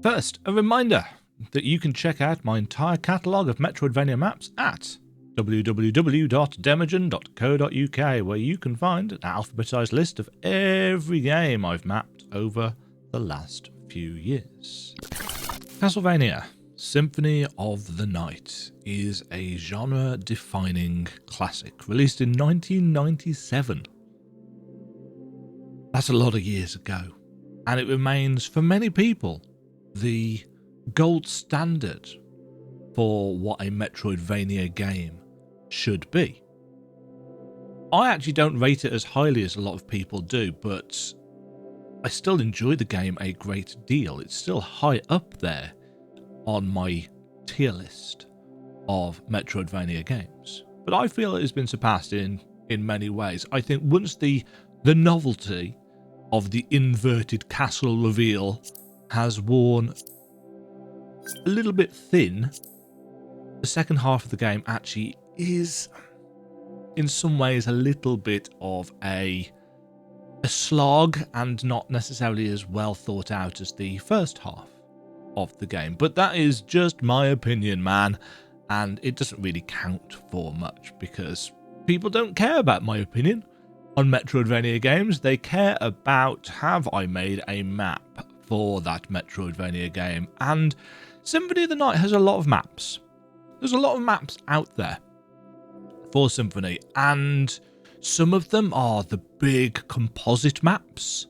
First, a reminder that you can check out my entire catalogue of Metroidvania maps at www.demajen.co.uk, where you can find an alphabetised list of every game I've mapped over the last few years. Castlevania Symphony of the Night is a genre-defining classic, released in 1997. That's a lot of years ago, and it remains, for many people, the gold standard for what a Metroidvania game should be. I actually don't rate it as highly as a lot of people do, but I still enjoy the game a great deal. It's still high up there on my tier list of Metroidvania games. But I feel it has been surpassed in many ways. I think once the novelty of the inverted castle reveal has worn a little bit thin, the second half of the game actually is, in some ways, a little bit of a slog and not necessarily as well thought out as the first half of the game. But that is just my opinion, man, and it doesn't really count for much because people don't care about my opinion on Metroidvania games. They care about, have I made a map for that Metroidvania game? And Symphony of the Night has a lot of maps. There's a lot of maps out there for Symphony, and some of them are the big composite maps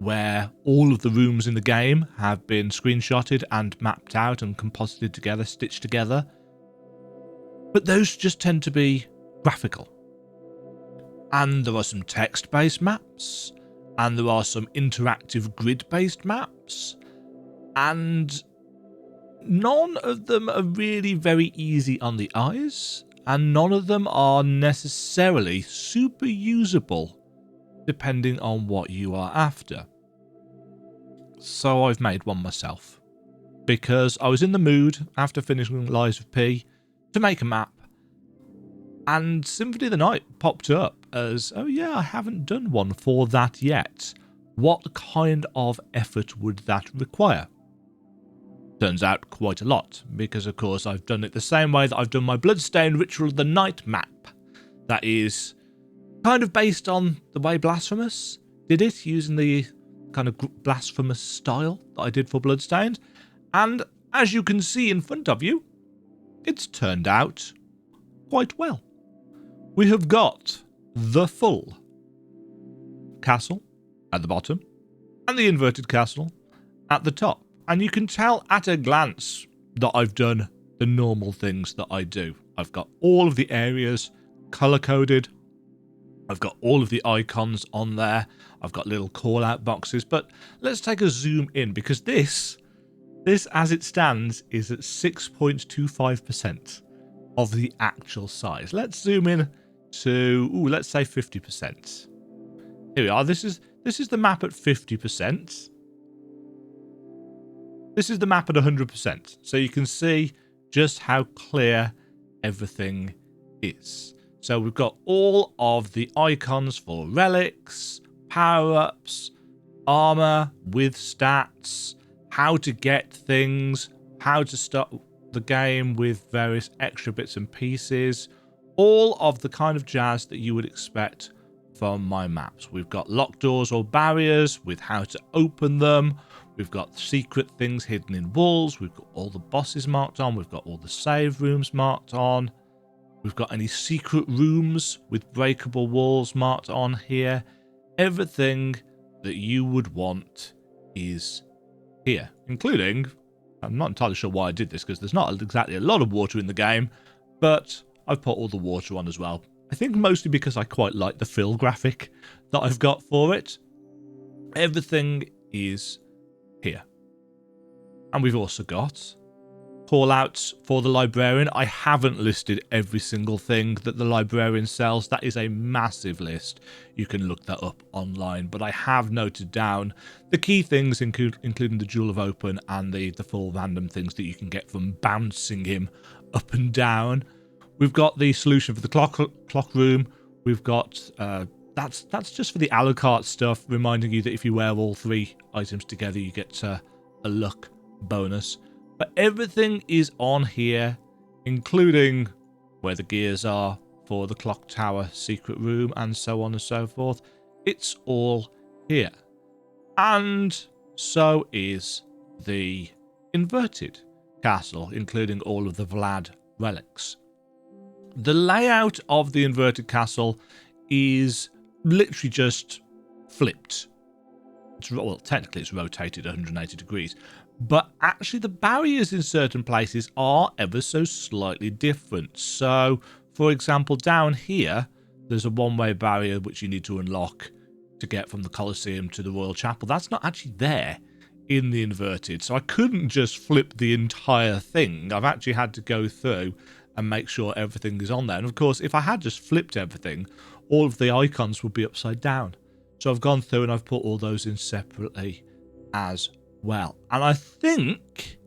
where all of the rooms in the game have been screenshotted and mapped out and composited together, stitched together. But those just tend to be graphical. And there are some text-based maps, and there are some interactive grid-based maps, and none of them are really very easy on the eyes, and none of them are necessarily super usable depending on what you are after. So I've made one myself, because I was in the mood after finishing Lies of P to make a map, and Symphony of the Night popped up as, oh yeah, I haven't done one for that yet. What kind of effort would that require? Turns out quite a lot, because of course I've done it the same way that I've done my Bloodstained Ritual of the Night map. That is kind of based on the way Blasphemous did it, using the kind of Blasphemous style that I did for Bloodstained. And as you can see in front of you, it's turned out quite well. We have got the full castle at the bottom and the inverted castle at the top. And you can tell at a glance that I've done the normal things that I do. I've got all of the areas color-coded. I've got all of the icons on there. I've got little call-out boxes. But let's take a zoom in, because this as it stands is at 6.25% of the actual size. Let's zoom in to, let's say 50%. Here we are. This is the map at 50%. This is the map at 100%. So you can see just how clear everything is. So we've got all of the icons for relics, power-ups, armour with stats, how to get things, how to start the game with various extra bits and pieces, all of the kind of jazz that you would expect from my maps. We've got locked doors or barriers with how to open them. We've got secret things hidden in walls. We've got all the bosses marked on. We've got all the save rooms marked on. We've got any secret rooms with breakable walls marked on here. Everything that you would want is here, including, I'm not entirely sure why I did this because there's not exactly a lot of water in the game, but I've put all the water on as well. I think mostly because I quite like the fill graphic that I've got for it. Everything is here. And we've also got call-outs for the librarian. I haven't listed every single thing that the librarian sells. That is a massive list. You can look that up online. But I have noted down the key things, including the Jewel of Open and the full random things that you can get from bouncing him up and down. We've got the solution for the clock room. We've got that's just for the Alucard stuff, reminding you that if you wear all three items together, you get a luck bonus. But everything is on here, including where the gears are for the clock tower secret room and so on and so forth. It's all here. And so is the inverted castle, including all of the Vlad relics. The layout of the inverted castle is literally just flipped. Well, technically it's rotated 180 degrees, but actually the barriers in certain places are ever so slightly different. So, for example, down here, there's a one-way barrier which you need to unlock to get from the Colosseum to the Royal Chapel. That's not actually there in the inverted, so I couldn't just flip the entire thing. I've actually had to go through and make sure everything is on there. And of course, if I had just flipped everything, all of the icons would be upside down. So I've gone through and I've put all those in separately as well. And I think,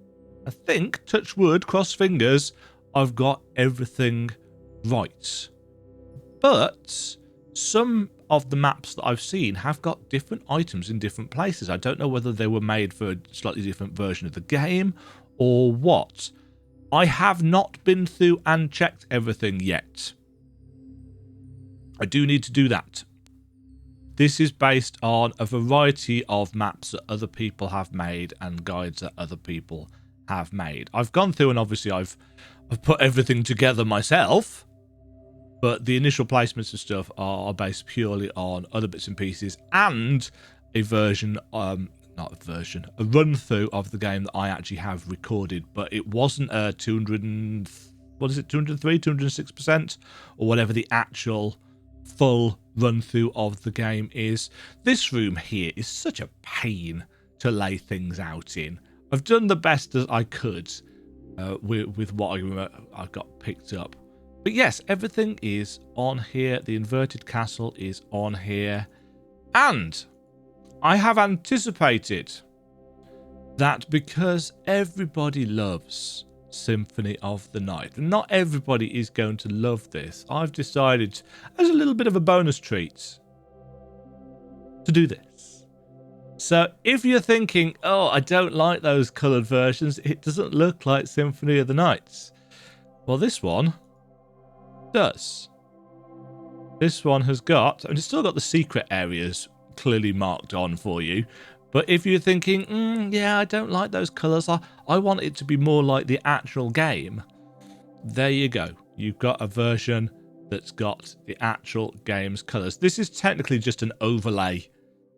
touch wood, cross fingers, I've got everything right. But some of the maps that I've seen have got different items in different places. I don't know whether they were made for a slightly different version of the game or what. I have not been through and checked everything yet. I do need to do that. This is based on a variety of maps that other people have made and guides that other people have made. I've gone through and obviously I've put everything together myself, but the initial placements and stuff are based purely on other bits and pieces and a version, a run through of the game that I actually have recorded, but it wasn't a 203, 206%, or whatever the actual full run through of the game is. This room here is such a pain to lay things out in. I've done the best as I could with what I got picked up. But yes, everything is on here. The inverted castle is on here. And I have anticipated that because everybody loves Symphony of the Night, and not everybody is going to love this, I've decided as a little bit of a bonus treat to do this. So if you're thinking, oh, I don't like those coloured versions, it doesn't look like Symphony of the Night, well, this one does. This one has got, and it's still got the secret areas clearly marked on for you. But if you're thinking, yeah, I don't like those colours, I want it to be more like the actual game, there you go. You've got a version that's got the actual game's colours. This is technically just an overlay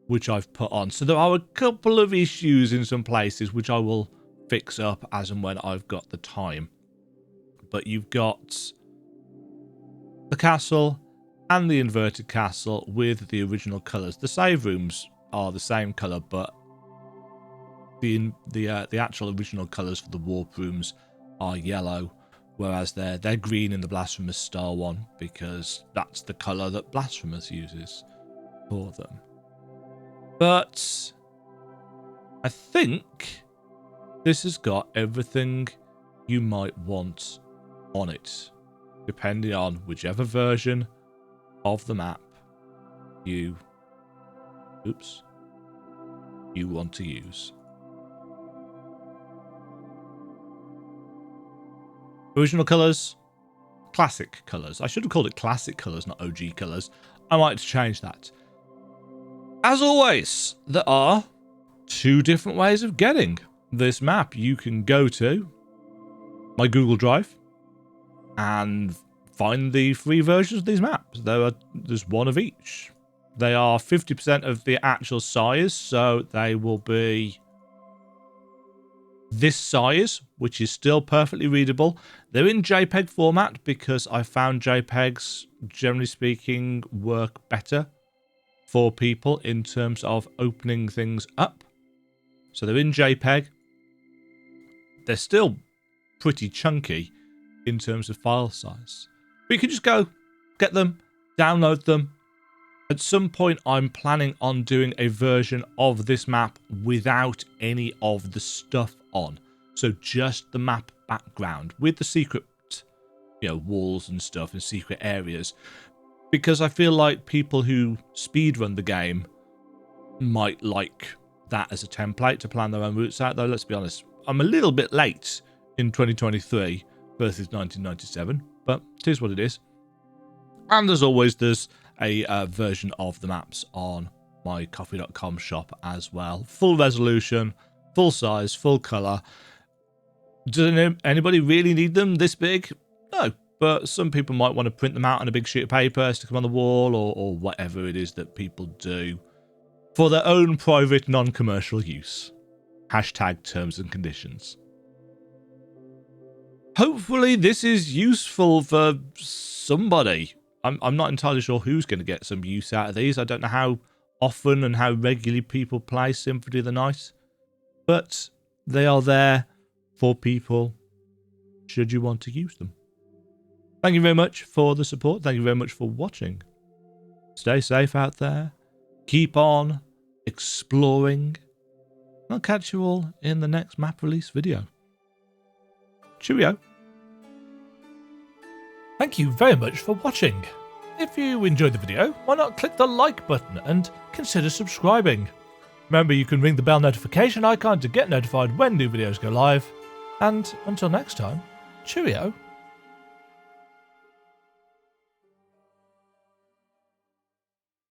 which I've put on. So there are a couple of issues in some places which I will fix up as and when I've got the time. But you've got the castle and the inverted castle with the original colours. The save rooms are the same colour, but the actual original colours for the warp rooms are yellow, whereas they're green in the Blasphemous Star one, because that's the colour that Blasphemous uses for them. But I think this has got everything you might want on it, depending on whichever version of the map you want to use. Original colours, classic colours. I should have called it classic colours, not OG colours. I might change that. As always, there are two different ways of getting this map. You can go to my Google Drive and find the free versions of these maps. There's one of each. They are 50% of the actual size, so they will be this size, which is still perfectly readable. They're in JPEG format because I found JPEGs, generally speaking, work better for people in terms of opening things up. So they're in JPEG. They're still pretty chunky in terms of file size. But you can just go, get them, download them. At some point, I'm planning on doing a version of this map without any of the stuff on. So just the map background with the secret, walls and stuff and secret areas. Because I feel like people who speedrun the game might like that as a template to plan their own routes out, though let's be honest, I'm a little bit late in 2023 versus 1997, but it is what it is. And as always, there's a version of the maps on my coffee.com shop as well. Full resolution, full size, full colour. Does anybody really need them this big? No, but some people might want to print them out on a big sheet of paper, stick them on the wall, or whatever it is that people do for their own private, non-commercial use. Hashtag terms and conditions. Hopefully this is useful for somebody. I'm not entirely sure who's going to get some use out of these. I don't know how often and how regularly people play Symphony of the Night, but they are there for people should you want to use them. Thank you very much for the support. Thank you very much for watching. Stay safe out there. Keep on exploring. I'll catch you all in the next map release video. Cheerio. Thank you very much for watching. If you enjoyed the video, why not click the like button and consider subscribing. Remember, you can ring the bell notification icon to get notified when new videos go live. And until next time, cheerio.